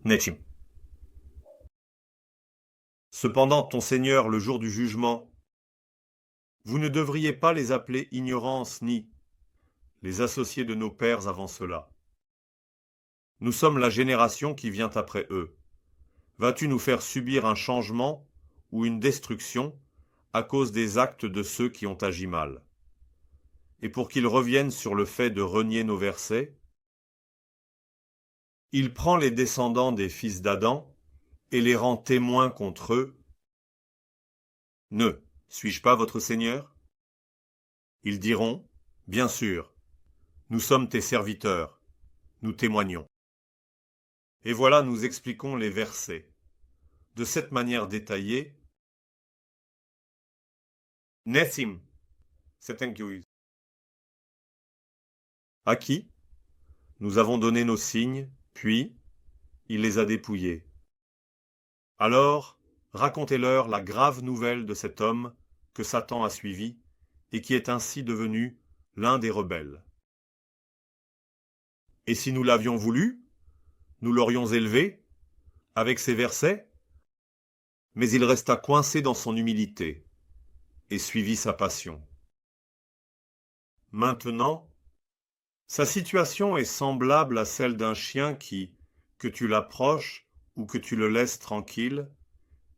Nechim. Cependant, ton Seigneur, le jour du jugement, vous ne devriez pas les appeler ignorance ni les associés de nos pères avant cela. Nous sommes la génération qui vient après eux. Vas-tu nous faire subir un changement ou une destruction à cause des actes de ceux qui ont agi mal? Et pour qu'ils reviennent sur le fait de renier nos versets, il prend les descendants des fils d'Adam et les rend témoins contre eux. Ne suis-je pas votre Seigneur? Ils diront, bien sûr, nous sommes tes serviteurs, nous témoignons. Et voilà, nous expliquons les versets. De cette manière détaillée, Nessim, c'est un curieux. À qui nous avons donné nos signes, puis il les a dépouillés. Alors, racontez-leur la grave nouvelle de cet homme que Satan a suivi et qui est ainsi devenu l'un des rebelles. Et si nous l'avions voulu, nous l'aurions élevé avec ces versets, mais il resta coincé dans son humilité et suivit sa passion. Maintenant, sa situation est semblable à celle d'un chien qui, que tu l'approches ou que tu le laisses tranquille,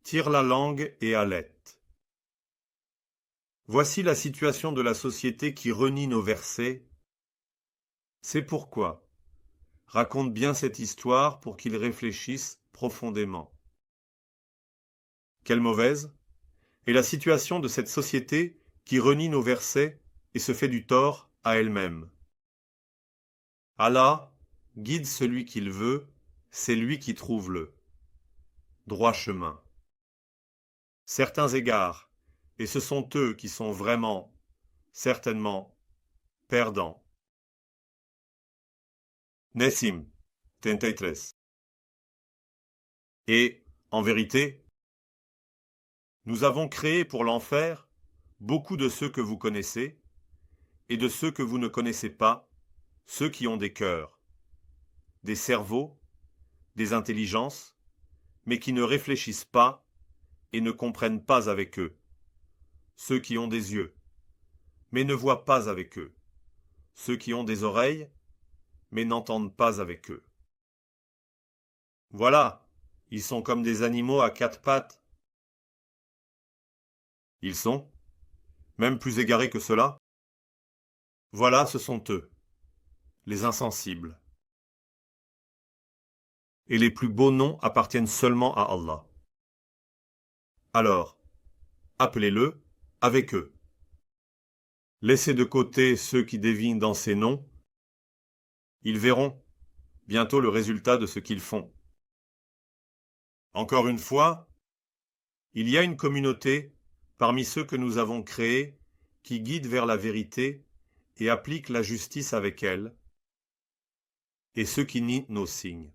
tire la langue et halète. Voici la situation de la société qui renie nos versets. C'est pourquoi raconte bien cette histoire pour qu'ils réfléchissent profondément. Quelle mauvaise est la situation de cette société qui renie nos versets et se fait du tort à elle-même. Allah guide celui qu'il veut, c'est lui qui trouve le droit chemin. Certains égards, et ce sont eux qui sont vraiment, certainement, perdants. Nessim, 33. Et, en vérité, nous avons créé pour l'enfer beaucoup de ceux que vous connaissez, et de ceux que vous ne connaissez pas, ceux qui ont des cœurs, des cerveaux, des intelligences, mais qui ne réfléchissent pas et ne comprennent pas avec eux, ceux qui ont des yeux, mais ne voient pas avec eux, ceux qui ont des oreilles, mais n'entendent pas avec eux. Voilà, ils sont comme des animaux à quatre pattes. Ils sont, même plus égarés que cela. Voilà, ce sont eux, les insensibles. Et les plus beaux noms appartiennent seulement à Allah. Alors, appelez-le avec eux. Laissez de côté ceux qui déviennent dans ces noms. Ils verront bientôt le résultat de ce qu'ils font. Encore une fois, il y a une communauté parmi ceux que nous avons créés qui guident vers la vérité et appliquent la justice avec elle, et ceux qui nient nos signes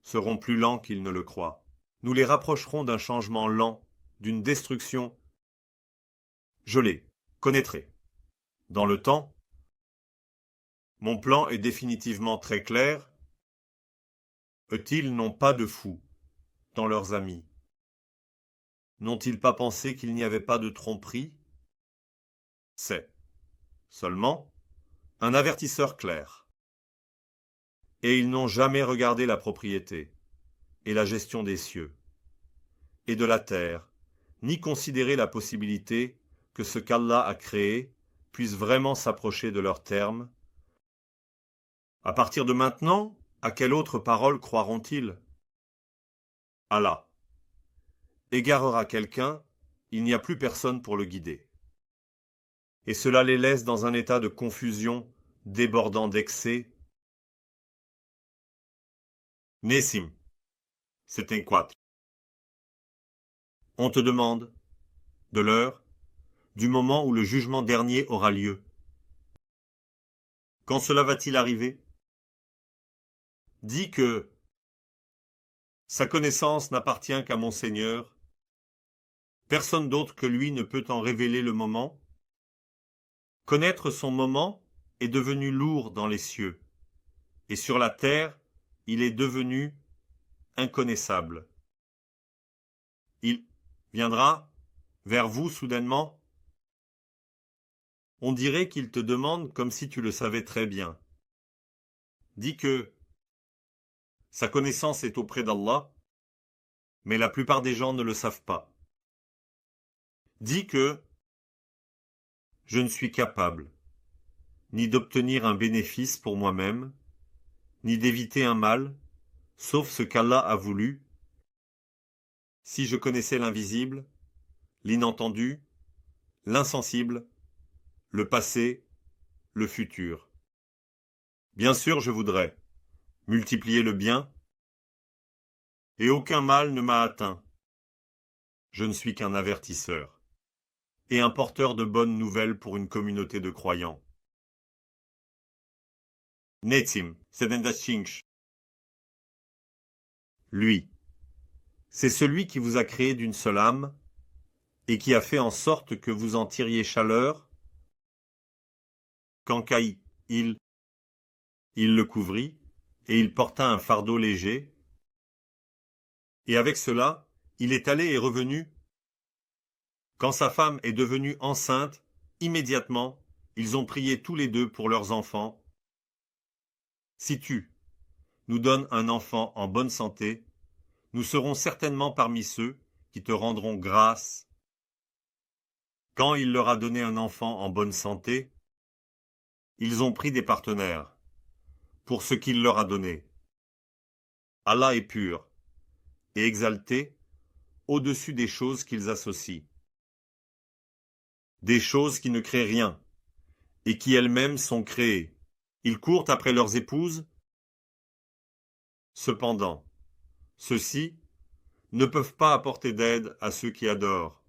seront plus lents qu'ils ne le croient. Nous les rapprocherons d'un changement lent, d'une destruction. Je les connaîtrai. Dans le temps, mon plan est définitivement très clair. Eux-ils n'ont pas de fous dans leurs amis? N'ont-ils pas pensé qu'il n'y avait pas de tromperie? C'est seulement un avertisseur clair. Et ils n'ont jamais regardé la propriété et la gestion des cieux et de la terre, ni considéré la possibilité que ce qu'Allah a créé puisse vraiment s'approcher de leur terme. À partir de maintenant, à quelle autre parole croiront-ils? Allah égarera quelqu'un, il n'y a plus personne pour le guider. Et cela les laisse dans un état de confusion débordant d'excès. Nessim, c'est un 4. On te demande de l'heure, du moment où le jugement dernier aura lieu. Quand cela va-t-il arriver? Dis que sa connaissance n'appartient qu'à mon Seigneur. Personne d'autre que lui ne peut en révéler le moment. Connaître son moment est devenu lourd dans les cieux, et sur la terre, il est devenu inconnaissable. Il viendra vers vous soudainement. On dirait qu'il te demande comme si tu le savais très bien. Dis que sa connaissance est auprès d'Allah, mais la plupart des gens ne le savent pas. Dis que je ne suis capable ni d'obtenir un bénéfice pour moi-même, ni d'éviter un mal, sauf ce qu'Allah a voulu. Si je connaissais l'invisible, l'inentendu, l'insensible, le passé, le futur. Bien sûr, je voudrais multiplier le bien, et aucun mal ne m'a atteint. Je ne suis qu'un avertisseur, et un porteur de bonnes nouvelles pour une communauté de croyants. Netim, Sedendachinch. Lui, c'est celui qui vous a créé d'une seule âme, et qui a fait en sorte que vous en tiriez chaleur. Quand Caï, il le couvrit, et il porta un fardeau léger, et avec cela, il est allé et revenu. Quand sa femme est devenue enceinte, immédiatement, ils ont prié tous les deux pour leurs enfants. Si tu nous donnes un enfant en bonne santé, nous serons certainement parmi ceux qui te rendront grâce. Quand il leur a donné un enfant en bonne santé, ils ont pris des partenaires pour ce qu'il leur a donné. Allah est pur et exalté au-dessus des choses qu'ils associent. Des choses qui ne créent rien et qui elles-mêmes sont créées. Ils courent après leurs épouses. Cependant, ceux-ci ne peuvent pas apporter d'aide à ceux qui adorent.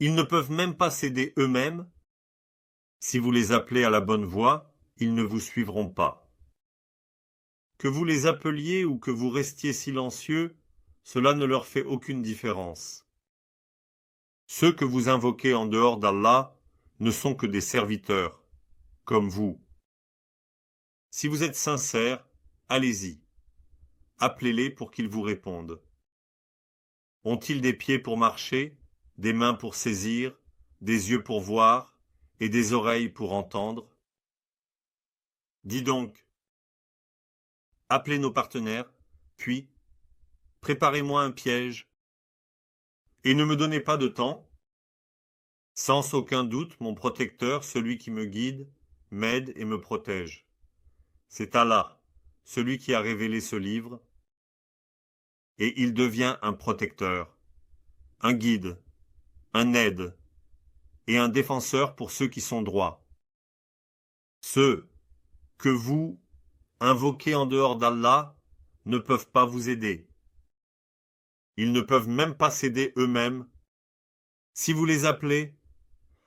Ils ne peuvent même pas s'aider eux-mêmes. Si vous les appelez à la bonne voie, ils ne vous suivront pas. Que vous les appeliez ou que vous restiez silencieux, cela ne leur fait aucune différence. Ceux que vous invoquez en dehors d'Allah ne sont que des serviteurs, comme vous. Si vous êtes sincères, allez-y. Appelez-les pour qu'ils vous répondent. Ont-ils des pieds pour marcher, des mains pour saisir, des yeux pour voir et des oreilles pour entendre? Dis donc, appelez nos partenaires, puis préparez-moi un piège, et ne me donnez pas de temps. Sans aucun doute, mon protecteur, celui qui me guide, m'aide et me protège. C'est Allah, celui qui a révélé ce livre, et il devient un protecteur, un guide, un aide, et un défenseur pour ceux qui sont droits. Ceux que vous invoquez en dehors d'Allah ne peuvent pas vous aider. Ils ne peuvent même pas s'aider eux-mêmes. Si vous les appelez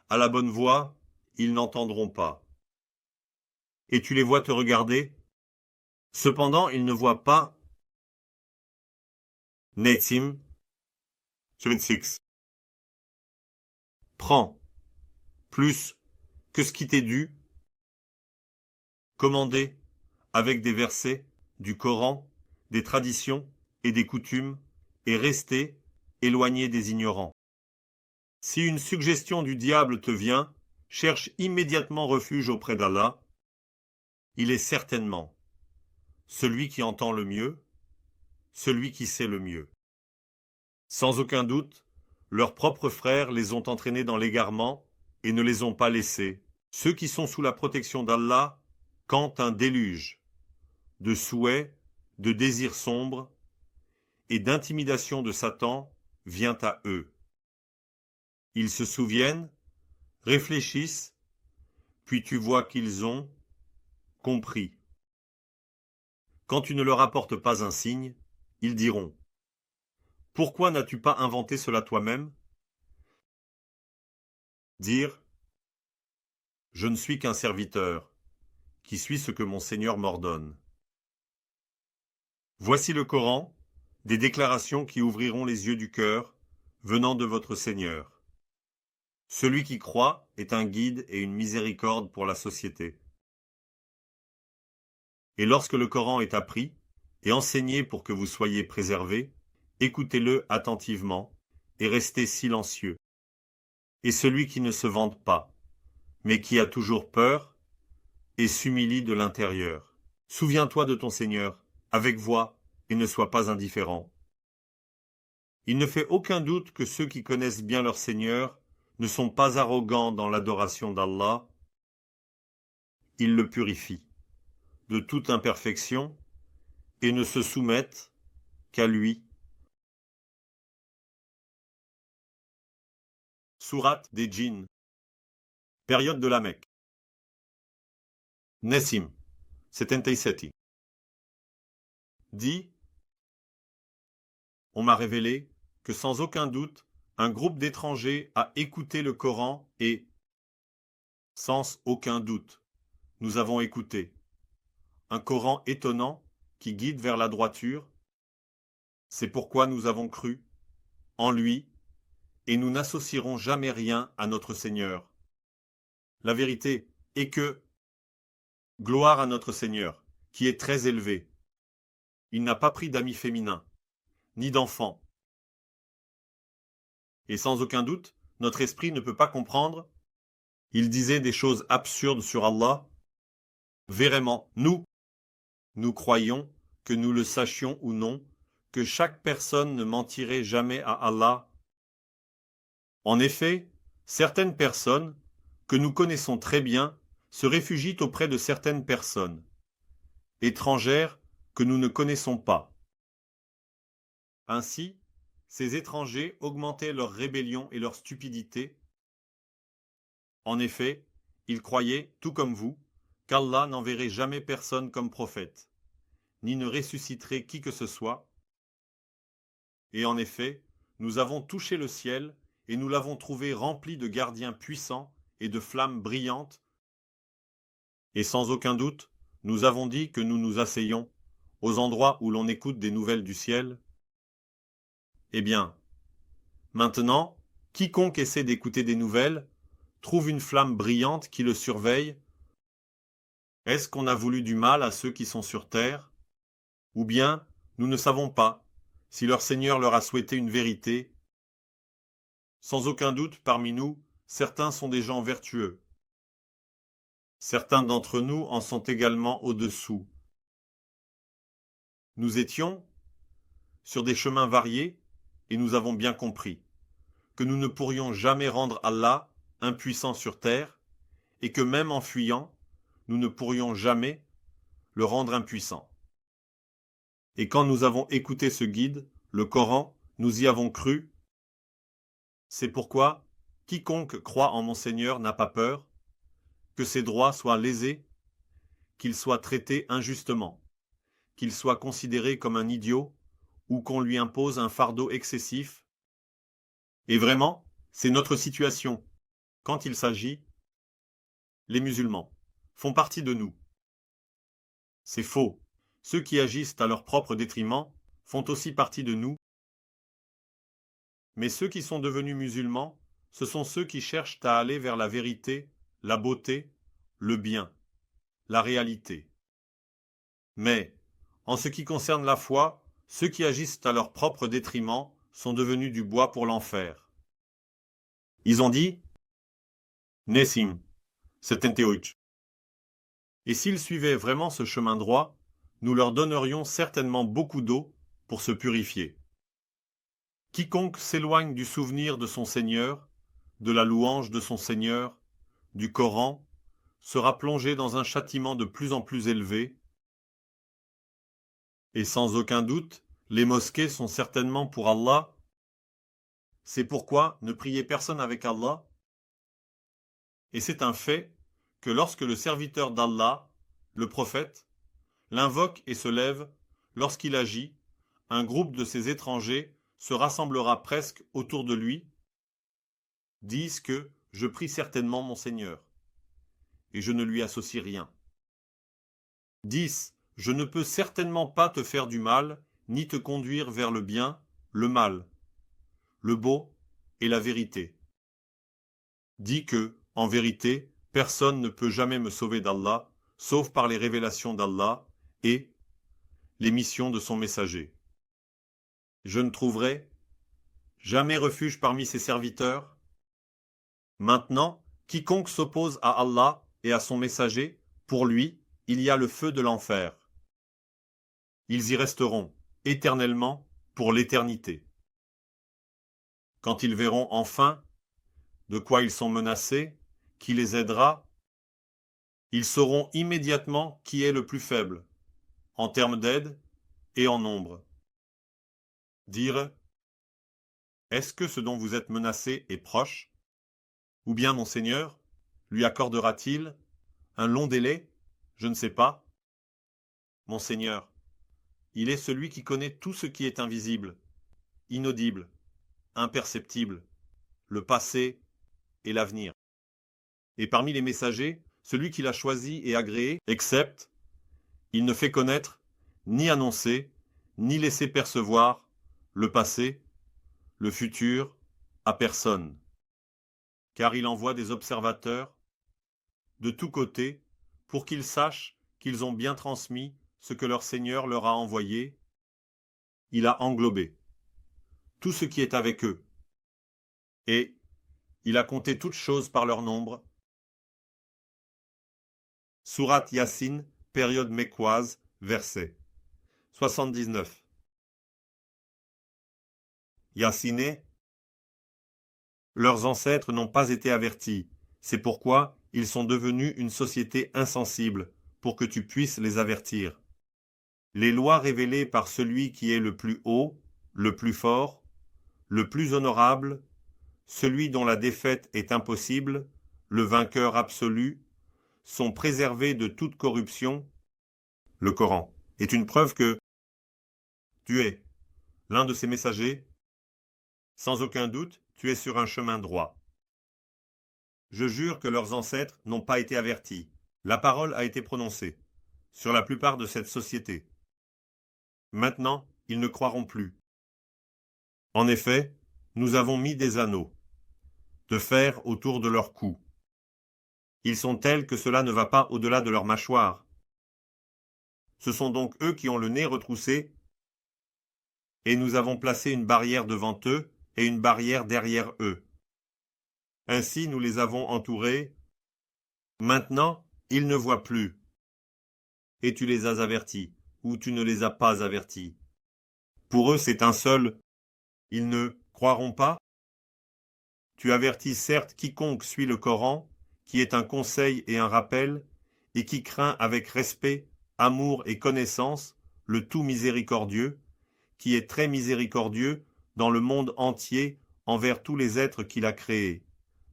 à la bonne voie, ils n'entendront pas. Et tu les vois te regarder. Cependant, ils ne voient pas. Netim 26. Prends plus que ce qui t'est dû, commandé avec des versets du Coran, des traditions et des coutumes, et restez éloigné des ignorants. Si une suggestion du diable te vient, cherche immédiatement refuge auprès d'Allah. Il est certainement celui qui entend le mieux, celui qui sait le mieux. Sans aucun doute, leurs propres frères les ont entraînés dans l'égarement et ne les ont pas laissés. Ceux qui sont sous la protection d'Allah, quand un déluge de souhaits, de désirs sombres et d'intimidation de Satan vient à eux. Ils se souviennent, réfléchissent, puis tu vois qu'ils ont compris. Quand tu ne leur apportes pas un signe, ils diront « Pourquoi n'as-tu pas inventé cela toi-même » Dire « Je ne suis qu'un serviteur, qui suit ce que mon Seigneur m'ordonne. » Voici le Coran, des déclarations qui ouvriront les yeux du cœur, venant de votre Seigneur. Celui qui croit est un guide et une miséricorde pour la société. Et lorsque le Coran est appris et enseigné pour que vous soyez préservés, écoutez-le attentivement et restez silencieux. Et celui qui ne se vante pas, mais qui a toujours peur et s'humilie de l'intérieur. Souviens-toi de ton Seigneur, avec voix, et ne sois pas indifférent. Il ne fait aucun doute que ceux qui connaissent bien leur Seigneur ne sont pas arrogants dans l'adoration d'Allah. Ils le purifient de toute imperfection et ne se soumettent qu'à lui. Sourate des djinns. Période de la Mecque. Nessim, 77. Dit, on m'a révélé que sans aucun doute, un groupe d'étrangers a écouté le Coran et, sans aucun doute, nous avons écouté. Un Coran étonnant qui guide vers la droiture. C'est pourquoi nous avons cru en lui et nous n'associerons jamais rien à notre Seigneur. La vérité est que, gloire à notre Seigneur, qui est très élevé. Il n'a pas pris d'amis féminins, ni d'enfants. Et sans aucun doute, notre esprit ne peut pas comprendre. Il disait des choses absurdes sur Allah. Vraiment, nous croyons, que nous le sachions ou non, que chaque personne ne mentirait jamais à Allah. En effet, certaines personnes, que nous connaissons très bien, se réfugient auprès de certaines personnes, étrangères que nous ne connaissons pas. Ainsi, ces étrangers augmentaient leur rébellion et leur stupidité. En effet, ils croyaient, tout comme vous, qu'Allah n'enverrait jamais personne comme prophète, ni ne ressusciterait qui que ce soit. Et en effet, nous avons touché le ciel et nous l'avons trouvé rempli de gardiens puissants et de flammes brillantes. Et sans aucun doute, nous avons dit que nous nous asseyons aux endroits où l'on écoute des nouvelles du ciel. Eh bien, maintenant, quiconque essaie d'écouter des nouvelles trouve une flamme brillante qui le surveille. Est-ce qu'on a voulu du mal à ceux qui sont sur terre? Ou bien, nous ne savons pas si leur Seigneur leur a souhaité une vérité. Sans aucun doute, parmi nous, certains sont des gens vertueux. Certains d'entre nous en sont également au-dessous. Nous étions sur des chemins variés et nous avons bien compris que nous ne pourrions jamais rendre Allah impuissant sur terre et que même en fuyant, nous ne pourrions jamais le rendre impuissant. Et quand nous avons écouté ce guide, le Coran, nous y avons cru. C'est pourquoi quiconque croit en mon Seigneur n'a pas peur, que ses droits soient lésés, qu'il soit traité injustement, qu'il soit considéré comme un idiot ou qu'on lui impose un fardeau excessif. Et vraiment, c'est notre situation. Quand il s'agit, les musulmans font partie de nous. C'est faux. Ceux qui agissent à leur propre détriment font aussi partie de nous. Mais ceux qui sont devenus musulmans, ce sont ceux qui cherchent à aller vers la vérité, la beauté, le bien, la réalité. Mais, en ce qui concerne la foi, ceux qui agissent à leur propre détriment sont devenus du bois pour l'enfer. Ils ont dit Nessim, 78. Et s'ils suivaient vraiment ce chemin droit, nous leur donnerions certainement beaucoup d'eau pour se purifier. Quiconque s'éloigne du souvenir de son Seigneur, de la louange de son Seigneur, du Coran, sera plongé dans un châtiment de plus en plus élevé. Et sans aucun doute, les mosquées sont certainement pour Allah. C'est pourquoi ne priez personne avec Allah. Et c'est un fait que lorsque le serviteur d'Allah, le prophète, l'invoque et se lève, lorsqu'il agit, un groupe de ces étrangers se rassemblera presque autour de lui, disent que « Je prie certainement mon Seigneur, et je ne lui associe rien. » 10. Je ne peux certainement pas te faire du mal, ni te conduire vers le bien, le mal, le beau et la vérité. Dis que, en vérité, personne ne peut jamais me sauver d'Allah, sauf par les révélations d'Allah, et les missions de son messager. Je ne trouverai jamais refuge parmi ses serviteurs. Maintenant, quiconque s'oppose à Allah et à son messager, pour lui, il y a le feu de l'enfer. Ils y resteront éternellement pour l'éternité. Quand ils verront enfin de quoi ils sont menacés, qui les aidera, ils sauront immédiatement qui est le plus faible, en termes d'aide et en nombre. Dire « Est-ce que ce dont vous êtes menacé est proche? Ou bien mon Seigneur lui accordera-t-il un long délai? Je ne sais pas. Mon Seigneur, il est celui qui connaît tout ce qui est invisible, inaudible, imperceptible, le passé et l'avenir. Et parmi les messagers, celui qu'il a choisi et agréé, excepte, il ne fait connaître, ni annoncer, ni laisser percevoir le passé, le futur, à personne. Car il envoie des observateurs de tous côtés pour qu'ils sachent qu'ils ont bien transmis ce que leur Seigneur leur a envoyé. Il a englobé tout ce qui est avec eux. Et il a compté toutes choses par leur nombre. Sourate Yassine, période mécoise, verset 79. Yassiné, leurs ancêtres n'ont pas été avertis, c'est pourquoi ils sont devenus une société insensible, pour que tu puisses les avertir. Les lois révélées par celui qui est le plus haut, le plus fort, le plus honorable, celui dont la défaite est impossible, le vainqueur absolu, sont préservées de toute corruption. Le Coran est une preuve que tu es l'un de ses messagers. Sans aucun doute, tu es sur un chemin droit. Je jure que leurs ancêtres n'ont pas été avertis. La parole a été prononcée sur la plupart de cette société. Maintenant, ils ne croiront plus. En effet, nous avons mis des anneaux de fer autour de leur cou. Ils sont tels que cela ne va pas au-delà de leur mâchoire. Ce sont donc eux qui ont le nez retroussé, et nous avons placé une barrière devant eux et une barrière derrière eux. Ainsi nous les avons entourés. Maintenant, ils ne voient plus. Et tu les as avertis, ou tu ne les as pas avertis. Pour eux, c'est un seul. Ils ne croiront pas. Tu avertis certes quiconque suit le Coran, qui est un conseil et un rappel, et qui craint avec respect, amour et connaissance le tout miséricordieux, qui est très miséricordieux dans le monde entier envers tous les êtres qu'il a créés,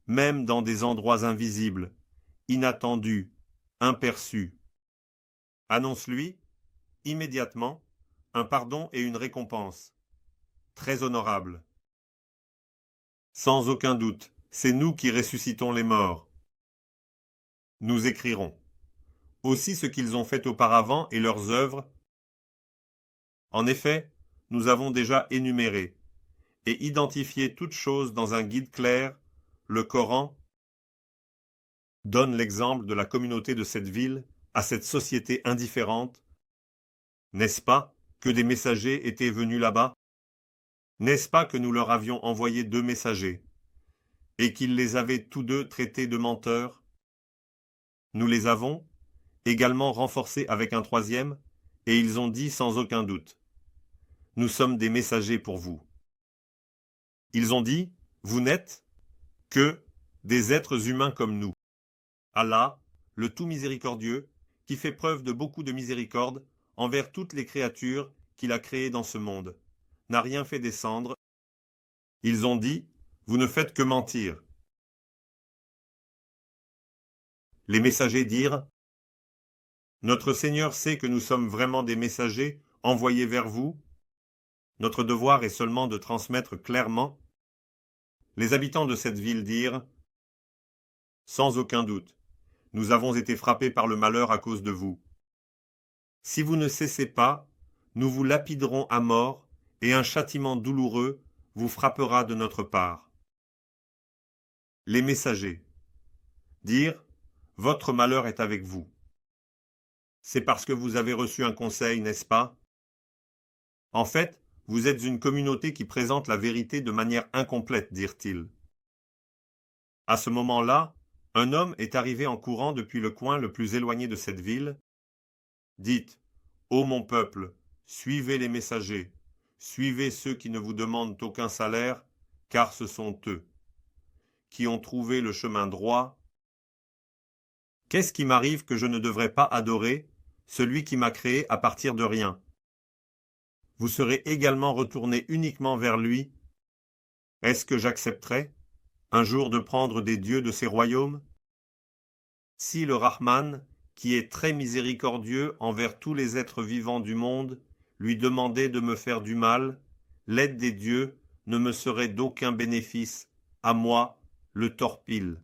même dans des endroits invisibles, inattendus, imperçus. Annonce-lui, immédiatement, un pardon et une récompense, très honorable. Sans aucun doute, c'est nous qui ressuscitons les morts. Nous écrirons aussi ce qu'ils ont fait auparavant et leurs œuvres. En effet, nous avons déjà énuméré et identifié toutes choses dans un guide clair. Le Coran donne l'exemple de la communauté de cette ville à cette société indifférente. N'est-ce pas que des messagers étaient venus là-bas? N'est-ce pas que nous leur avions envoyé 2 messagers, et qu'ils les avaient tous 2 traités de menteurs? Nous les avons également renforcés avec un 3e, et ils ont dit sans aucun doute, « Nous sommes des messagers pour vous. » Ils ont dit, « Vous n'êtes que des êtres humains comme nous. » Allah, le tout miséricordieux, qui fait preuve de beaucoup de miséricorde envers toutes les créatures qu'il a créées dans ce monde, n'a rien fait descendre. Ils ont dit, vous ne faites que mentir. Les messagers dirent, notre Seigneur sait que nous sommes vraiment des messagers envoyés vers vous. Notre devoir est seulement de transmettre clairement. Les habitants de cette ville dirent, sans aucun doute, nous avons été frappés par le malheur à cause de vous. Si vous ne cessez pas, nous vous lapiderons à mort, et un châtiment douloureux vous frappera de notre part. Les messagers dirent, votre malheur est avec vous. C'est parce que vous avez reçu un conseil, n'est-ce pas? En fait, vous êtes une communauté qui présente la vérité de manière incomplète, dirent-ils. À ce moment-là, un homme est arrivé en courant depuis le coin le plus éloigné de cette ville. Dites, ô mon peuple, suivez les messagers, suivez ceux qui ne vous demandent aucun salaire, car ce sont eux qui ont trouvé le chemin droit. Qu'est-ce qui m'arrive que je ne devrais pas adorer celui qui m'a créé à partir de rien? Vous serez également retourné uniquement vers lui. Est-ce que j'accepterais un jour de prendre des dieux de ces royaumes? Si le Rahman, qui est très miséricordieux envers tous les êtres vivants du monde, lui demandait de me faire du mal, l'aide des dieux ne me serait d'aucun bénéfice, à moi, le torpille.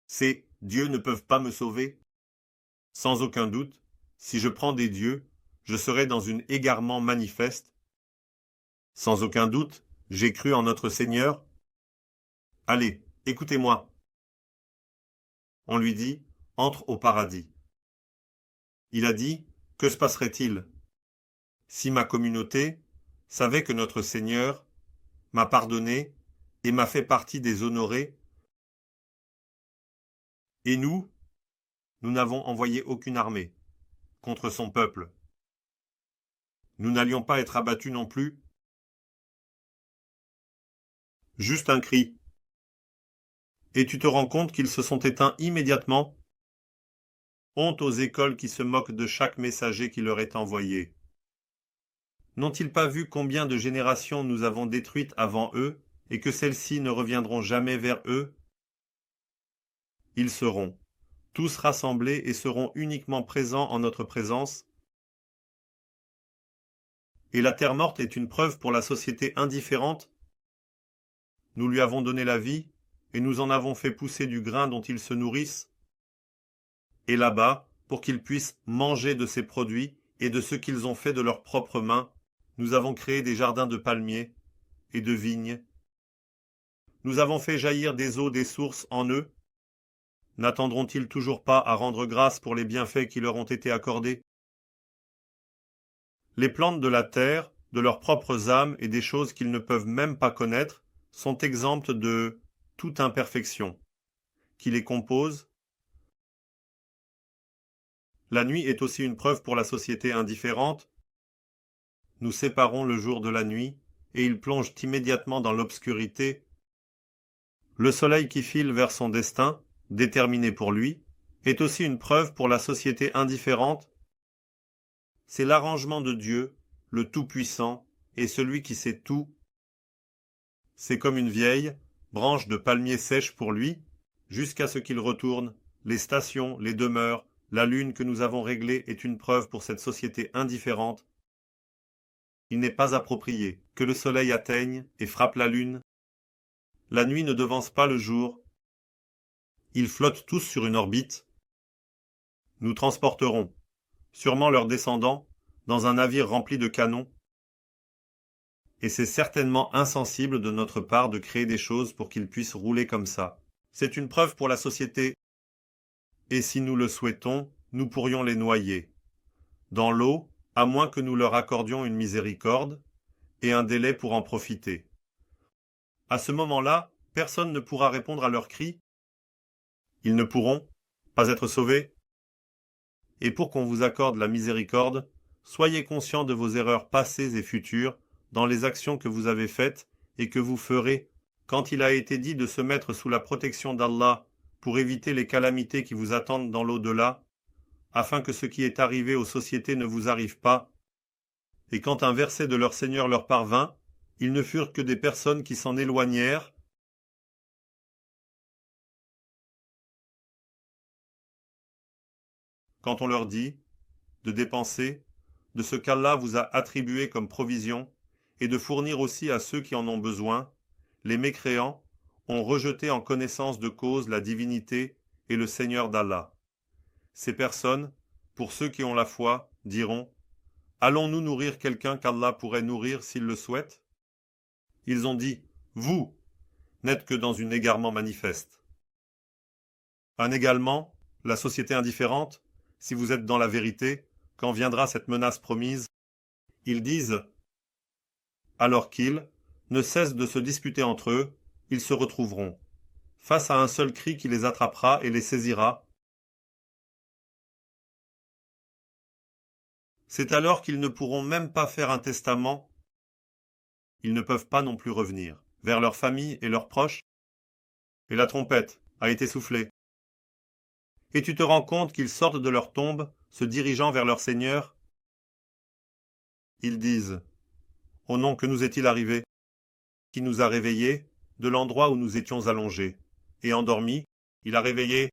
Ces dieux ne peuvent pas me sauver? Sans aucun doute, si je prends des dieux, je serai dans un égarement manifeste. Sans aucun doute, j'ai cru en notre Seigneur. Allez, écoutez-moi. On lui dit, entre au paradis. Il a dit, que se passerait-il si ma communauté savait que notre Seigneur m'a pardonné et m'a fait partie des honorés, et nous n'avons envoyé aucune armée contre son peuple. Nous n'allions pas être abattus non plus. Juste un cri. Et tu te rends compte qu'ils se sont éteints immédiatement? Honte aux écoles qui se moquent de chaque messager qui leur est envoyé. N'ont-ils pas vu combien de générations nous avons détruites avant eux, et que celles-ci ne reviendront jamais vers eux? Ils seront tous rassemblés et seront uniquement présents en notre présence. Et la terre morte est une preuve pour la société indifférente? Nous lui avons donné la vie, et nous en avons fait pousser du grain dont ils se nourrissent. Et là-bas, pour qu'ils puissent manger de ces produits et de ce qu'ils ont fait de leurs propres mains, nous avons créé des jardins de palmiers et de vignes. Nous avons fait jaillir des eaux des sources en eux. N'attendront-ils toujours pas à rendre grâce pour les bienfaits qui leur ont été accordés? Les plantes de la terre, de leurs propres âmes et des choses qu'ils ne peuvent même pas connaître, sont exemptes de toute imperfection qui les compose. La nuit est aussi une preuve pour la société indifférente. Nous séparons le jour de la nuit, et ils plongent immédiatement dans l'obscurité. Le soleil qui file vers son destin, déterminé pour lui, est aussi une preuve pour la société indifférente. C'est l'arrangement de Dieu, le Tout-Puissant, et celui qui sait tout. C'est comme une vieille branche de palmier sèche pour lui, jusqu'à ce qu'il retourne. Les stations, les demeures, la lune que nous avons réglée est une preuve pour cette société indifférente. Il n'est pas approprié que le soleil atteigne et frappe la lune. La nuit ne devance pas le jour. Ils flottent tous sur une orbite. Nous transporterons, sûrement leurs descendants, dans un navire rempli de canons. Et c'est certainement insensible de notre part de créer des choses pour qu'ils puissent rouler comme ça. C'est une preuve pour la société. Et si nous le souhaitons, nous pourrions les noyer dans l'eau, à moins que nous leur accordions une miséricorde et un délai pour en profiter. À ce moment-là, personne ne pourra répondre à leurs cris. Ils ne pourront pas être sauvés. Et pour qu'on vous accorde la miséricorde, soyez conscients de vos erreurs passées et futures dans les actions que vous avez faites et que vous ferez quand il a été dit de se mettre sous la protection d'Allah pour éviter les calamités qui vous attendent dans l'au-delà, afin que ce qui est arrivé aux sociétés ne vous arrive pas. Et quand un verset de leur Seigneur leur parvint, ils ne furent que des personnes qui s'en éloignèrent. Quand on leur dit de dépenser de ce qu'Allah vous a attribué comme provision et de fournir aussi à ceux qui en ont besoin, les mécréants ont rejeté en connaissance de cause la divinité et le Seigneur d'Allah. Ces personnes, pour ceux qui ont la foi, diront « Allons-nous nourrir quelqu'un qu'Allah pourrait nourrir s'il le souhaite ?» Ils ont dit « Vous n'êtes que dans un égarement manifeste. » Un également, la société indifférente, si vous êtes dans la vérité, quand viendra cette menace promise, ils disent alors qu'ils ne cessent de se disputer entre eux, ils se retrouveront, face à un seul cri qui les attrapera et les saisira. C'est alors qu'ils ne pourront même pas faire un testament, ils ne peuvent pas non plus revenir vers leur famille et leurs proches, et la trompette a été soufflée. Et tu te rends compte qu'ils sortent de leur tombe, se dirigeant vers leur Seigneur. Ils disent, « Oh non, que nous est-il arrivé? Qui nous a réveillés de l'endroit où nous étions allongés et endormis? Il a réveillé.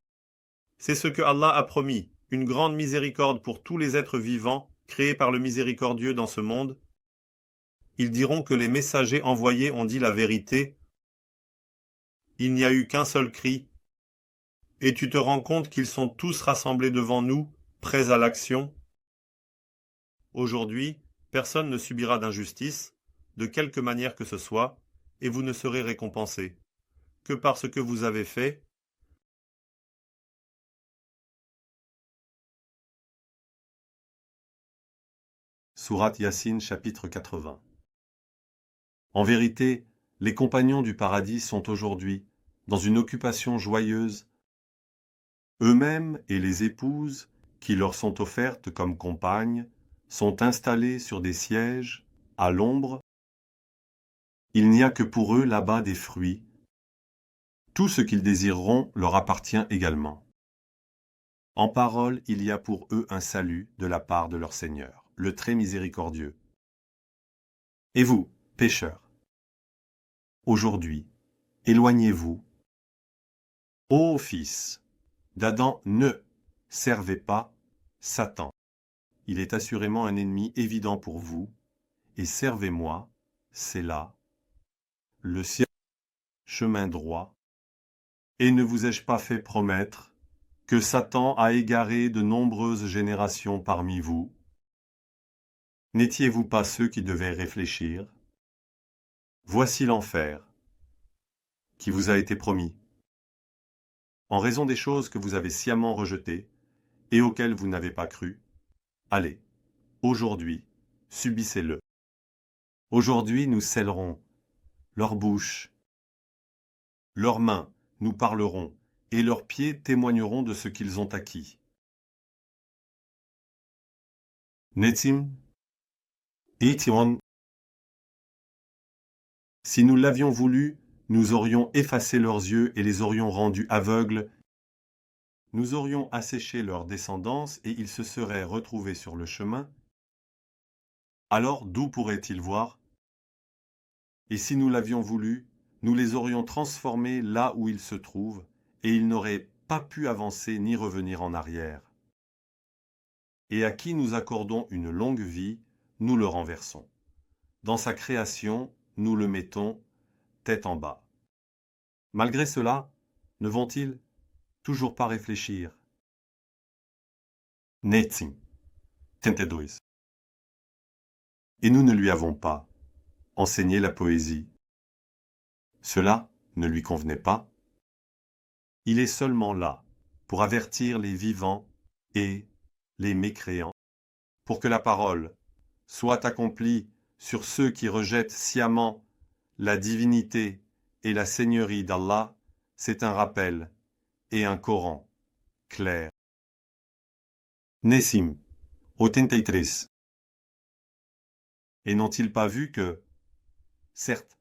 C'est ce que Allah a promis, une grande miséricorde pour tous les êtres vivants créés par le miséricordieux dans ce monde. Ils diront que les messagers envoyés ont dit la vérité. Il n'y a eu qu'un seul cri. Et tu te rends compte qu'ils sont tous rassemblés devant nous, prêts à l'action. Aujourd'hui, personne ne subira d'injustice, de quelque manière que ce soit, et vous ne serez récompensés que par ce que vous avez fait. Sourate Yassine, chapitre 80. En vérité, les compagnons du paradis sont aujourd'hui dans une occupation joyeuse. Eux-mêmes et les épouses qui leur sont offertes comme compagnes sont installés sur des sièges, à l'ombre. Il n'y a que pour eux là-bas des fruits. Tout ce qu'ils désireront leur appartient également. En parole, il y a pour eux un salut de la part de leur Seigneur, le très miséricordieux. Et vous, pécheurs, aujourd'hui, éloignez-vous. Ô fils d'Adam, ne servez pas Satan. Il est assurément un ennemi évident pour vous, et servez-moi, c'est là, le chemin droit. Et ne vous ai-je pas fait promettre que Satan a égaré de nombreuses générations parmi vous? N'étiez-vous pas ceux qui devaient réfléchir? Voici l'enfer qui vous a été promis, en raison des choses que vous avez sciemment rejetées et auxquelles vous n'avez pas cru. Allez, aujourd'hui, subissez-le. Aujourd'hui, nous scellerons leur bouche, leurs mains nous parleront, et leurs pieds témoigneront de ce qu'ils ont acquis. Netim, Etion. Si nous l'avions voulu, nous aurions effacé leurs yeux et les aurions rendus aveugles. Nous aurions asséché leur descendance et ils se seraient retrouvés sur le chemin. Alors d'où pourraient-ils voir? Et si nous l'avions voulu, nous les aurions transformés là où ils se trouvent, et ils n'auraient pas pu avancer ni revenir en arrière. Et à qui nous accordons une longue vie, nous le renversons. Dans sa création, nous le mettons tête en bas. Malgré cela, ne vont-ils toujours pas réfléchir? Netzim, 32. Et nous ne lui avons pas enseigné la poésie. Cela ne lui convenait pas. Il est seulement là pour avertir les vivants et les mécréants, pour que la parole soit accomplie sur ceux qui rejettent sciemment la divinité et la seigneurie d'Allah. C'est un rappel et un Coran clair. Nessim, 83. Et n'ont-ils pas vu que, certes,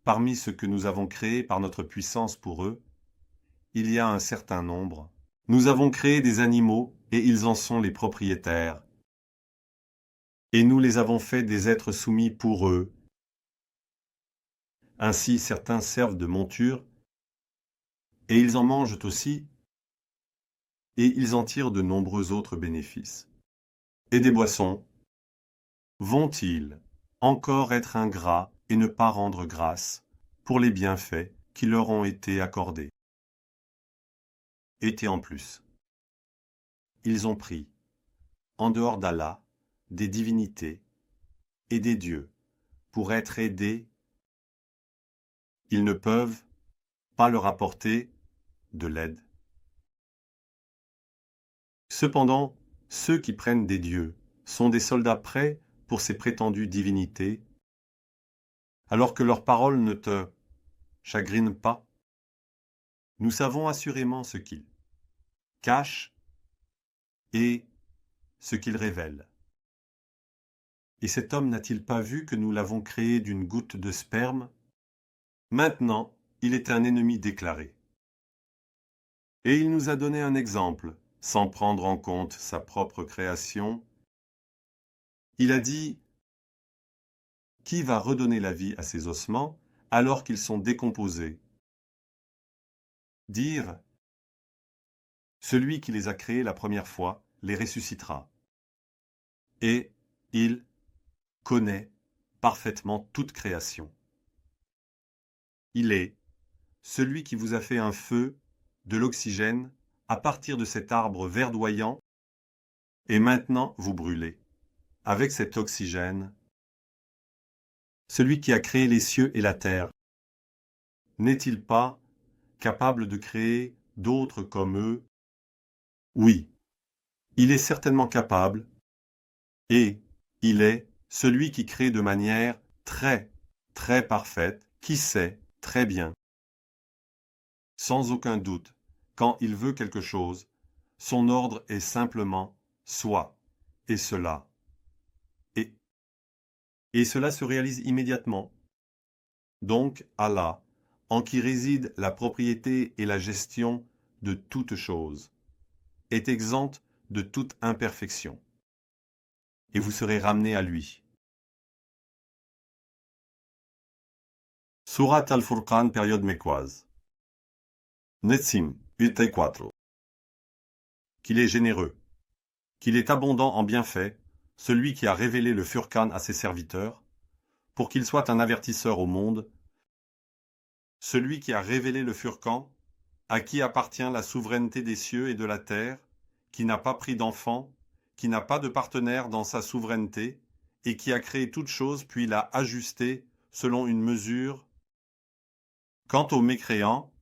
parmi ceux que nous avons créés par notre puissance pour eux, il y a un certain nombre. Nous avons créé des animaux et ils en sont les propriétaires. Et nous les avons faits des êtres soumis pour eux. Ainsi certains servent de monture, et ils en mangent aussi, et ils en tirent de nombreux autres bénéfices. Et des boissons. Vont-ils encore être ingrats et ne pas rendre grâce pour les bienfaits qui leur ont été accordés? Et en plus, ils ont pris, en dehors d'Allah, des divinités et des dieux pour être aidés. Ils ne peuvent pas leur apporter de l'aide. Cependant, ceux qui prennent des dieux sont des soldats prêts pour ces prétendues divinités. alors que leurs paroles ne te chagrinent pas? Nous savons assurément ce qu'ils cachent et ce qu'ils révèlent. Et cet homme n'a-t-il pas vu que nous l'avons créé d'une goutte de sperme? Maintenant, il est un ennemi déclaré. Et il nous a donné un exemple, sans prendre en compte sa propre création. Il a dit: qui va redonner la vie à ces ossements alors qu'ils sont décomposés? Dire: celui qui les a créés la première fois les ressuscitera. Et il connaît parfaitement toute création. Il est celui qui vous a fait un feu, de l'oxygène, à partir de cet arbre verdoyant, et maintenant vous brûlez. Avec cet oxygène, celui qui a créé les cieux et la terre, n'est-il pas capable de créer d'autres comme eux? Oui, il est certainement capable, et il est celui qui crée de manière très, très parfaite, qui sait très bien, sans aucun doute, quand il veut quelque chose, son ordre est simplement soit, et cela, et cela se réalise immédiatement. Donc Allah, en qui réside la propriété et la gestion de toute chose, est exempt de toute imperfection, et vous serez ramenés à lui. Surat al-Furqan, période mécoise. Netsim, 84. Qu'il est généreux, qu'il est abondant en bienfaits, celui qui a révélé le Furqan à ses serviteurs, pour qu'il soit un avertisseur au monde, celui qui a révélé le Furqan, à qui appartient la souveraineté des cieux et de la terre, qui n'a pas pris d'enfant, qui n'a pas de partenaire dans sa souveraineté, et qui a créé toute chose puis l'a ajustée selon une mesure. Quant aux mécréants,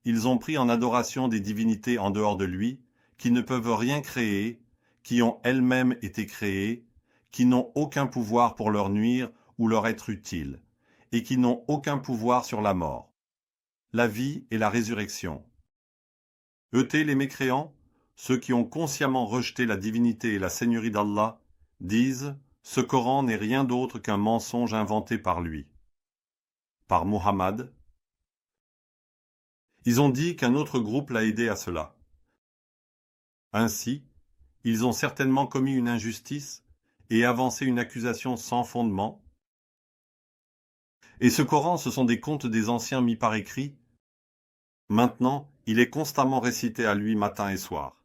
ils ont pris en adoration des divinités en dehors de lui, qui ne peuvent rien créer, qui ont elles-mêmes été créées, qui n'ont aucun pouvoir pour leur nuire ou leur être utiles, et qui n'ont aucun pouvoir sur la mort, la vie et la résurrection. Eux, les mécréants, ceux qui ont consciemment rejeté la divinité et la seigneurie d'Allah, disent: ce Coran n'est rien d'autre qu'un mensonge inventé par lui. Par Muhammad. Ils ont dit qu'un autre groupe l'a aidé à cela. Ainsi, ils ont certainement commis une injustice et avancé une accusation sans fondement. Et ce Coran, ce sont des contes des anciens mis par écrit. Maintenant, il est constamment récité à lui matin et soir.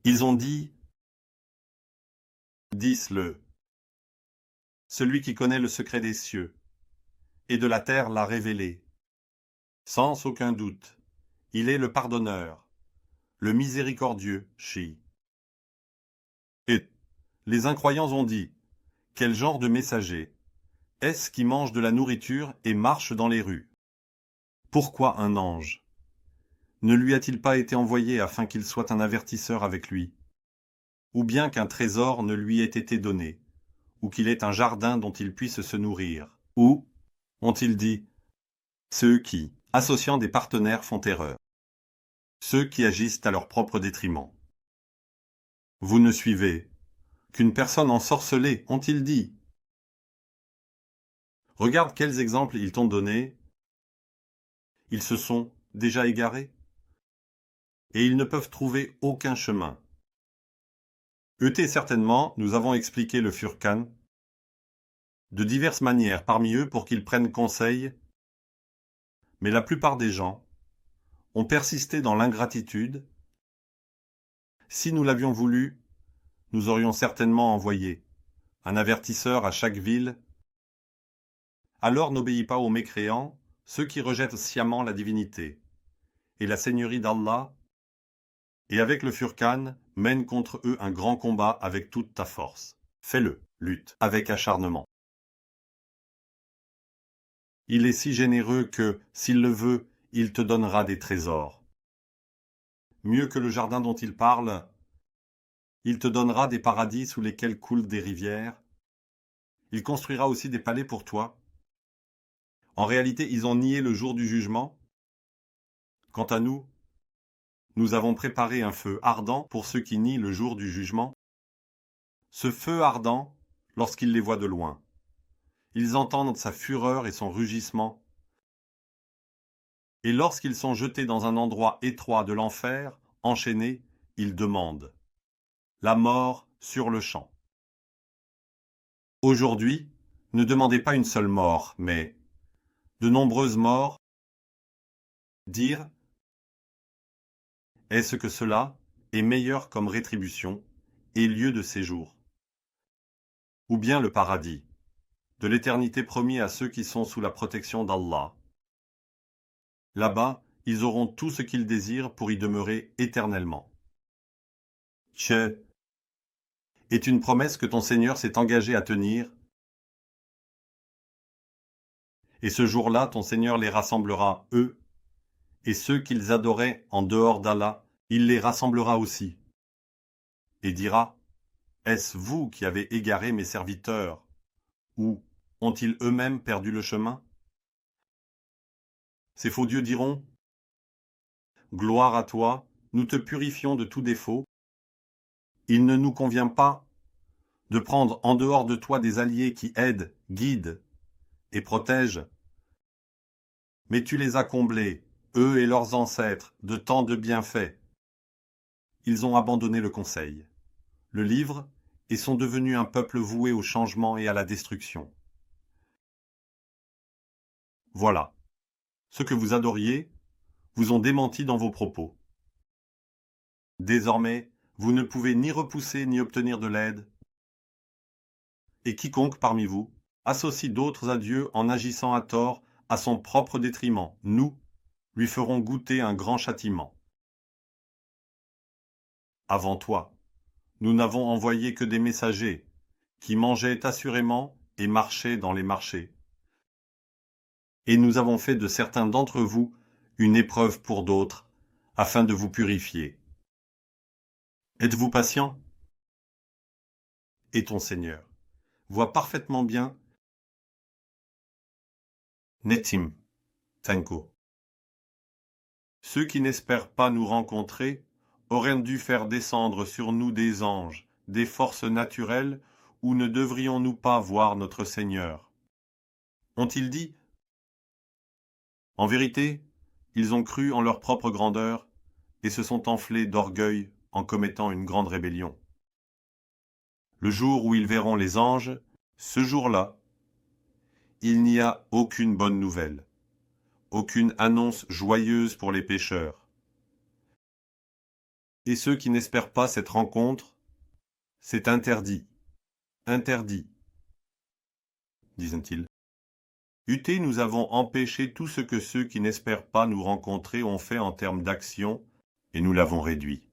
Ils ont dit: dis-le. Celui qui connaît le secret des cieux et de la terre l'a révélé. Sans aucun doute, il est le pardonneur, le miséricordieux, Chi. Et les incroyants ont dit: quel genre de messager est-ce qui mange de la nourriture et marche dans les rues? Pourquoi un ange? Ne lui a-t-il pas été envoyé afin qu'il soit un avertisseur avec lui? Ou bien qu'un trésor ne lui ait été donné, ou qu'il ait un jardin dont il puisse se nourrir? Ou, ont-ils dit, ceux qui, associant des partenaires, font erreur, ceux qui agissent à leur propre détriment. Vous ne suivez qu'une personne ensorcelée, ont-ils dit. Regarde quels exemples ils t'ont donnés. Ils se sont déjà égarés, et ils ne peuvent trouver aucun chemin. Certainement, nous avons expliqué le Furqan de diverses manières parmi eux pour qu'ils prennent conseil, mais la plupart des gens ont persisté dans l'ingratitude. Si nous l'avions voulu, nous aurions certainement envoyé un avertisseur à chaque ville. Alors n'obéis pas aux mécréants, ceux qui rejettent sciemment la divinité et la seigneurie d'Allah, et avec le Furqan, mène contre eux un grand combat avec toute ta force. Fais-le, lutte avec acharnement. Il est si généreux que, s'il le veut, il te donnera des trésors. Mieux que le jardin dont il parle, il te donnera des paradis sous lesquels coulent des rivières. Il construira aussi des palais pour toi, En réalité, ils ont nié le jour du jugement. Quant à nous, nous avons préparé un feu ardent pour ceux qui nient le jour du jugement. Ce feu ardent, lorsqu'ils les voient de loin, ils entendent sa fureur et son rugissement. Et lorsqu'ils sont jetés dans un endroit étroit de l'enfer, enchaînés, ils demandent la mort sur le champ. Aujourd'hui, ne demandez pas une seule mort, mais de nombreuses morts. Dire, est-ce que cela est meilleur comme rétribution et lieu de séjour? Ou bien le paradis, de l'éternité promis à ceux qui sont sous la protection d'Allah. Là-bas, ils auront tout ce qu'ils désirent pour y demeurer éternellement. Est une promesse que ton Seigneur s'est engagé à tenir. Et ce jour-là, ton Seigneur les rassemblera, eux, et ceux qu'ils adoraient en dehors d'Allah, il les rassemblera aussi. Et dira, est-ce vous qui avez égaré mes serviteurs, ou ont-ils eux-mêmes perdu le chemin? Ces faux dieux diront, gloire à toi, nous te purifions de tout défaut. Il ne nous convient pas de prendre en dehors de toi des alliés qui aident, guident et protègent. Mais tu les as comblés, eux et leurs ancêtres, de tant de bienfaits. Ils ont abandonné le conseil, le livre, et sont devenus un peuple voué au changement et à la destruction. Voilà. Ceux que vous adoriez vous ont démenti dans vos propos. Désormais, vous ne pouvez ni repousser ni obtenir de l'aide. Et quiconque parmi vous associe d'autres à Dieu en agissant à tort à son propre détriment, nous lui ferons goûter un grand châtiment. Avant toi, nous n'avons envoyé que des messagers qui mangeaient assurément et marchaient dans les marchés. Et nous avons fait de certains d'entre vous une épreuve pour d'autres, afin de vous purifier. Êtes-vous patient? Et ton Seigneur voit parfaitement bien. Netim, Tanko. Ceux qui n'espèrent pas nous rencontrer auraient dû faire descendre sur nous des anges, des forces naturelles, ou ne devrions-nous pas voir notre Seigneur? Ont-ils dit? En vérité, ils ont cru en leur propre grandeur et se sont enflés d'orgueil en commettant une grande rébellion. Le jour où ils verront les anges, ce jour-là, il n'y a aucune bonne nouvelle, aucune annonce joyeuse pour les pécheurs. Et ceux qui n'espèrent pas cette rencontre, c'est interdit, disent-ils. Nous avons empêché tout ce que ceux qui n'espèrent pas nous rencontrer ont fait en termes d'action, et nous l'avons réduit.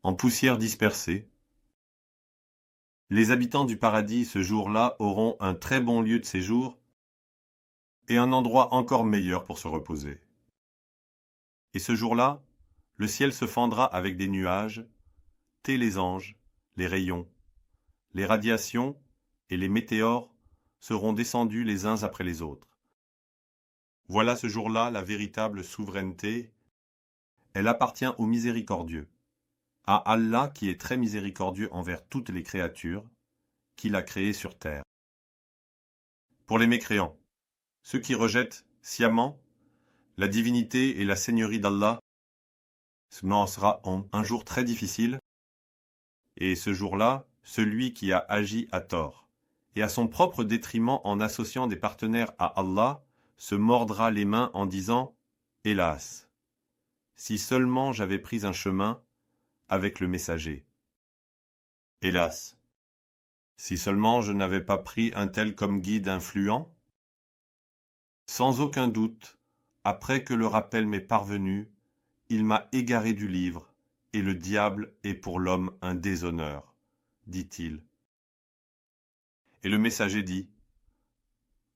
En poussière dispersée, les habitants du paradis ce jour-là auront un très bon lieu de séjour et un endroit encore meilleur pour se reposer. Et ce jour-là, le ciel se fendra avec des nuages, les anges, les rayons, les radiations et les météores seront descendus les uns après les autres. Voilà ce jour-là la véritable souveraineté. Elle appartient au miséricordieux, à Allah qui est très miséricordieux envers toutes les créatures qu'il a créées sur terre. Pour les mécréants, ceux qui rejettent sciemment la divinité et la seigneurie d'Allah, ce sera un jour très difficile, et ce jour-là, celui qui a agi à tort, et à son propre détriment en associant des partenaires à Allah, se mordra les mains en disant « Hélas, si seulement j'avais pris un chemin avec le messager. Hélas, si seulement je n'avais pas pris un tel comme guide influent. » Sans aucun doute, après que le rappel m'est parvenu, il m'a égaré du livre, et le diable est pour l'homme un déshonneur, dit-il. Et le messager dit,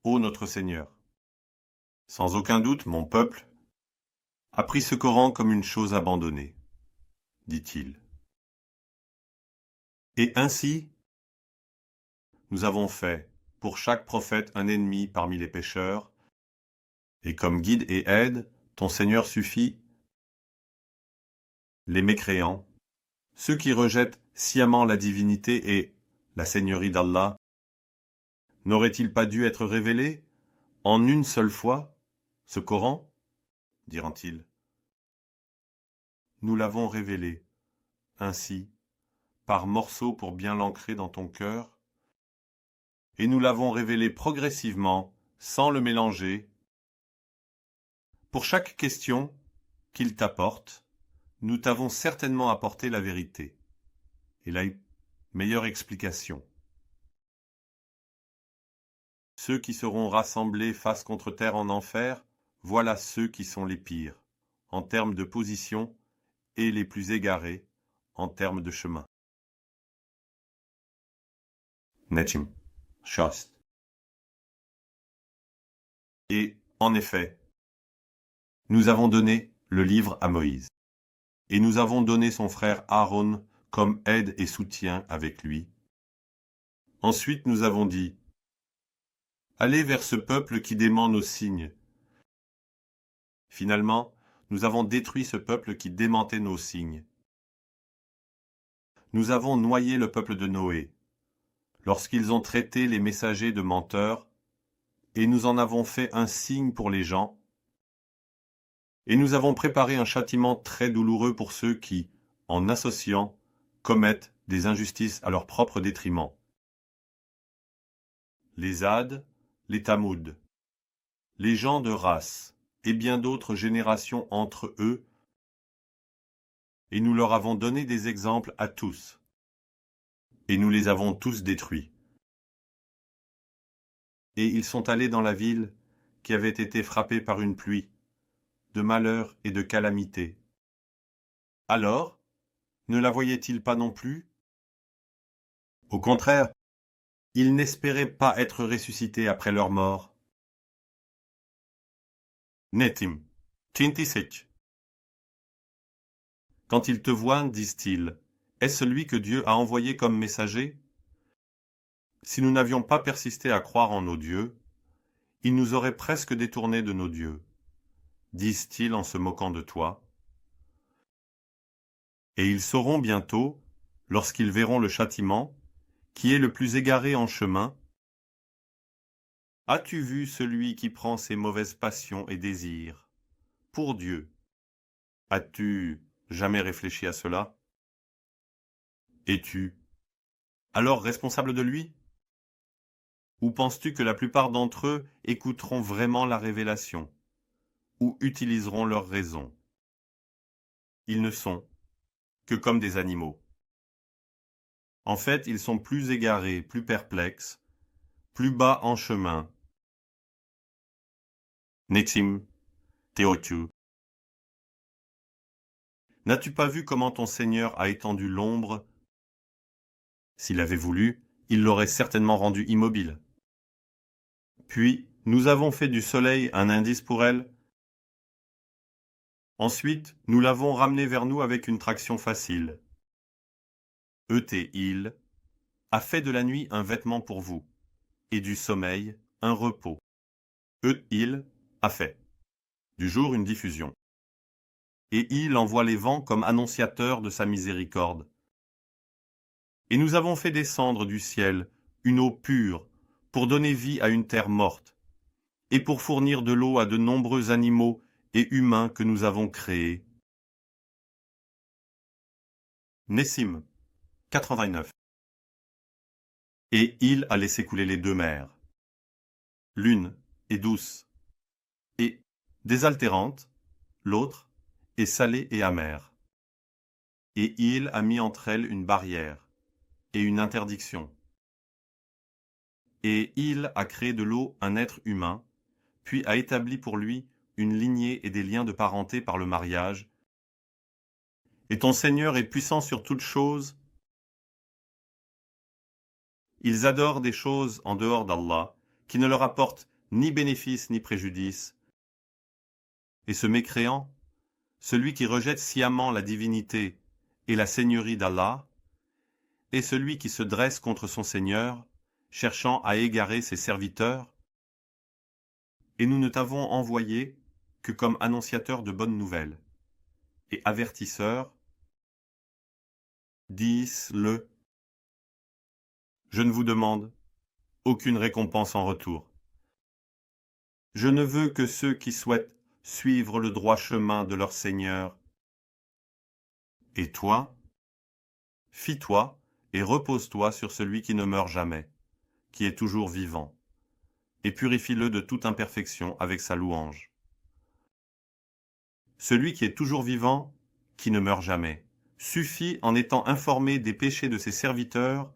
ô notre Seigneur, sans aucun doute mon peuple a pris ce Coran comme une chose abandonnée, dit-il. Et ainsi, nous avons fait pour chaque prophète un ennemi parmi les pécheurs, Et comme guide et aide, ton Seigneur suffit. Les mécréants, ceux qui rejettent sciemment la divinité et la seigneurie d'Allah, n'aurait-il pas dû être révélé en une seule fois, ce Coran, diront-ils. Nous l'avons révélé, ainsi, par morceaux pour bien l'ancrer dans ton cœur, et nous l'avons révélé progressivement, sans le mélanger. Pour chaque question qu'il t'apporte, nous t'avons certainement apporté la vérité et la meilleure explication. Ceux qui seront rassemblés face contre terre en enfer, voilà ceux qui sont les pires, en termes de position, et les plus égarés, en termes de chemin. Nejm, Shast. Et, en effet, nous avons donné le livre à Moïse, et nous avons donné son frère Aaron comme aide et soutien avec lui. Ensuite nous avons dit, allez vers ce peuple qui dément nos signes. Finalement, nous avons détruit ce peuple qui démentait nos signes. Nous avons noyé le peuple de Noé, lorsqu'ils ont traité les messagers de menteurs, et nous en avons fait un signe pour les gens, et nous avons préparé un châtiment très douloureux pour ceux qui, en associant, commettent des injustices à leur propre détriment. Les Hades, les Tamoud, les gens de race, et bien d'autres générations entre eux, et nous leur avons donné des exemples à tous, et nous les avons tous détruits. Et ils sont allés dans la ville qui avait été frappée par une pluie, de malheur et de calamité. Alors, ne la voyaient-ils pas non plus? Au contraire, ils n'espéraient pas être ressuscités après leur mort. Netim, Tintisek. Quand ils te voient, disent-ils, est-ce celui que Dieu a envoyé comme messager? Si nous n'avions pas persisté à croire en nos dieux, ils nous auraient presque détournés de nos dieux, disent-ils en se moquant de toi. Et ils sauront bientôt, lorsqu'ils verront le châtiment, qui est le plus égaré en chemin. As-tu vu celui qui prend ses mauvaises passions et désirs pour Dieu? As-tu jamais réfléchi à cela? Es-tu alors responsable de lui? Ou penses-tu que la plupart d'entre eux écouteront vraiment la révélation, ou utiliseront leur raison? Ils ne sont que comme des animaux. En fait, ils sont plus égarés, plus perplexes, plus bas en chemin. Netim, Teotu. N'as-tu pas vu comment ton Seigneur a étendu l'ombre? S'il avait voulu, il l'aurait certainement rendu immobile. Puis, nous avons fait du soleil un indice pour elle. Ensuite, nous l'avons ramené vers nous avec une traction facile. Il a fait de la nuit un vêtement pour vous, et du sommeil un repos. Il a fait. Du jour une diffusion. Et il envoie les vents comme annonciateurs de sa miséricorde. Et nous avons fait descendre du ciel une eau pure pour donner vie à une terre morte, et pour fournir de l'eau à de nombreux animaux et humains que nous avons créés. Nessim, 89. Et il a laissé couler les deux mers. L'une est douce et désaltérante, l'autre est salée et amère. Et il a mis entre elles une barrière et une interdiction. Et il a créé de l'eau un être humain, puis a établi pour lui une lignée et des liens de parenté par le mariage. Et ton Seigneur est puissant sur toutes choses. Ils adorent des choses en dehors d'Allah, qui ne leur apportent ni bénéfice ni préjudice. Et ce mécréant, celui qui rejette sciemment la divinité et la seigneurie d'Allah, est celui qui se dresse contre son Seigneur, cherchant à égarer ses serviteurs. et nous ne t'avons envoyé que comme annonciateur de bonnes nouvelles et avertisseur. Dis-le. Je ne vous demande aucune récompense en retour. Je ne veux que ceux qui souhaitent suivre le droit chemin de leur Seigneur. Et toi, fie-toi et repose-toi sur celui qui ne meurt jamais, qui est toujours vivant, et purifie-le de toute imperfection avec sa louange. Celui qui est toujours vivant, qui ne meurt jamais, suffit en étant informé des péchés de ses serviteurs.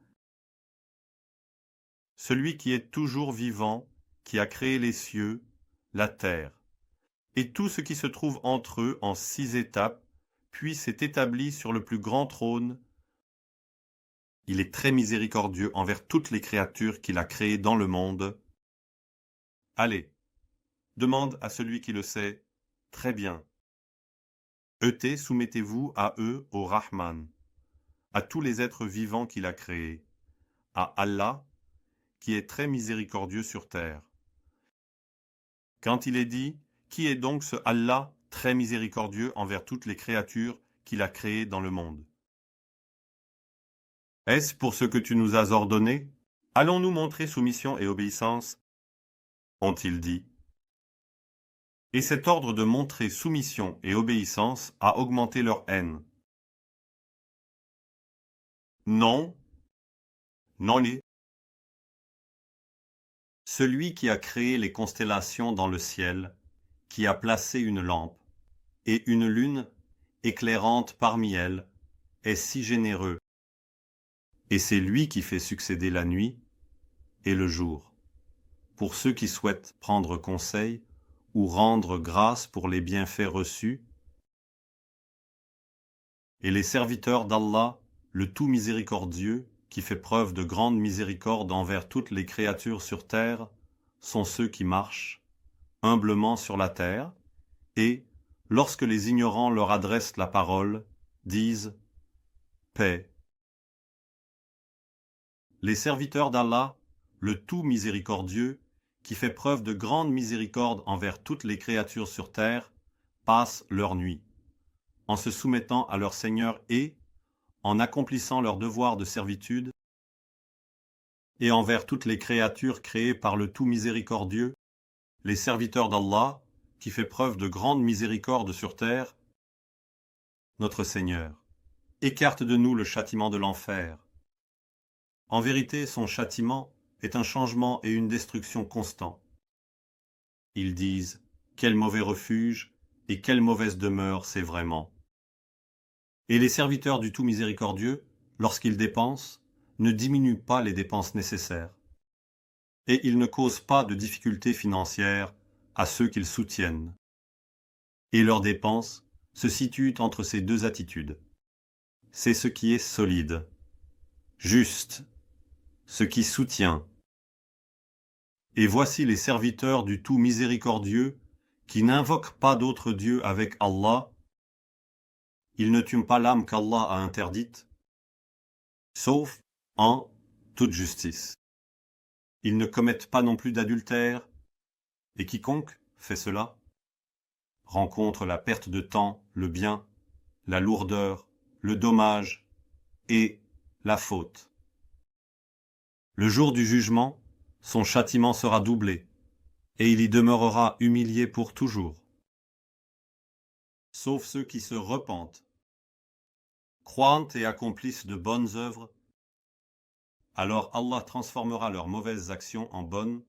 Celui qui est toujours vivant, qui a créé les cieux, la terre, et tout ce qui se trouve entre eux en 6 étapes, puis s'est établi sur le plus grand trône. Il est très miséricordieux envers toutes les créatures qu'il a créées dans le monde. Allez, demande à celui qui le sait. Très bien. Soumettez-vous à eux, au Rahman, à tous les êtres vivants qu'il a créés, à Allah, qui est très miséricordieux sur terre. Quand il est dit, qui est donc ce Allah très miséricordieux envers toutes les créatures qu'il a créées dans le monde? Est-ce pour ce que tu nous as ordonné? Allons-nous montrer soumission et obéissance? Ont-ils dit. Et cet ordre de montrer soumission et obéissance a augmenté leur haine. Non, non les. Celui qui a créé les constellations dans le ciel, qui a placé une lampe, et une lune éclairante parmi elles, est si généreux. Et c'est lui qui fait succéder la nuit et le jour, pour ceux qui souhaitent prendre conseil ou rendre grâce pour les bienfaits reçus. Et les serviteurs d'Allah, le tout miséricordieux, qui fait preuve de grande miséricorde envers toutes les créatures sur terre, sont ceux qui marchent humblement sur la terre, et, lorsque les ignorants leur adressent la parole, disent « Paix ». Les serviteurs d'Allah, le tout miséricordieux, qui fait preuve de grande miséricorde envers toutes les créatures sur terre, passent leur nuit, en se soumettant à leur Seigneur et, en accomplissant leur devoir de servitude, et envers toutes les créatures créées par le tout miséricordieux, les serviteurs d'Allah, qui fait preuve de grande miséricorde sur terre, notre Seigneur, écarte de nous le châtiment de l'enfer. En vérité, son châtiment est un changement et une destruction constants. Ils disent, quel mauvais refuge et quelle mauvaise demeure c'est vraiment. Et les serviteurs du tout miséricordieux, lorsqu'ils dépensent, ne diminuent pas les dépenses nécessaires. Et ils ne causent pas de difficultés financières à ceux qu'ils soutiennent. Et leurs dépenses se situent entre ces deux attitudes. C'est ce qui est solide, juste, ce qui soutient. Et voici les serviteurs du tout miséricordieux qui n'invoquent pas d'autre Dieu avec Allah. Ils ne tuent pas l'âme qu'Allah a interdite, sauf en toute justice. Ils ne commettent pas non plus d'adultère, et quiconque fait cela rencontre la perte de temps, le bien, la lourdeur, le dommage et la faute. Le jour du jugement, son châtiment sera doublé, et il y demeurera humilié pour toujours. Sauf ceux qui se repentent, croient et accomplissent de bonnes œuvres, alors Allah transformera leurs mauvaises actions en bonnes,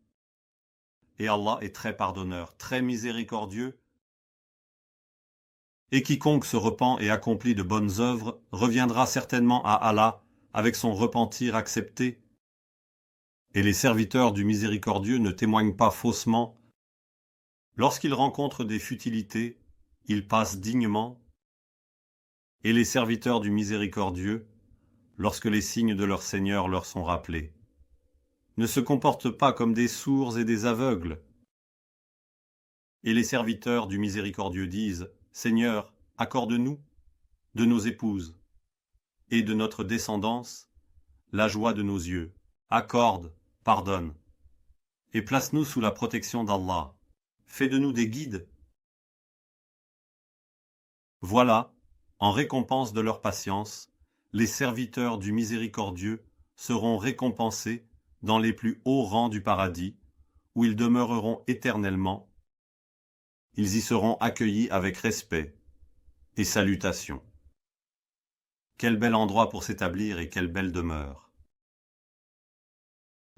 et Allah est très pardonneur, très miséricordieux, et quiconque se repent et accomplit de bonnes œuvres reviendra certainement à Allah avec son repentir accepté. Et les serviteurs du miséricordieux ne témoignent pas faussement. Lorsqu'ils rencontrent des futilités, ils passent dignement. Et les serviteurs du miséricordieux, lorsque les signes de leur Seigneur leur sont rappelés, ne se comportent pas comme des sourds et des aveugles. Et les serviteurs du miséricordieux disent, Seigneur, accorde-nous, de nos épouses, et de notre descendance, la joie de nos yeux. Accorde, pardonne, et place-nous sous la protection d'Allah. fais de nous des guides. Voilà, en récompense de leur patience, les serviteurs du miséricordieux seront récompensés dans les plus hauts rangs du paradis, où ils demeureront éternellement. Ils y seront accueillis avec respect et salutation. Quel bel endroit pour s'établir et quelle belle demeure.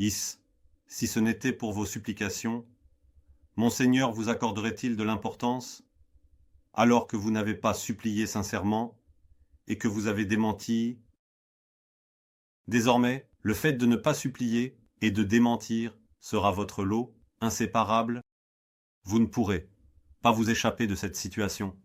Si ce n'était pour vos supplications, mon Seigneur vous accorderait-il de l'importance, alors que vous n'avez pas supplié sincèrement et que vous avez démenti? Désormais, le fait de ne pas supplier et de démentir sera votre lot inséparable. Vous ne pourrez pas vous échapper de cette situation.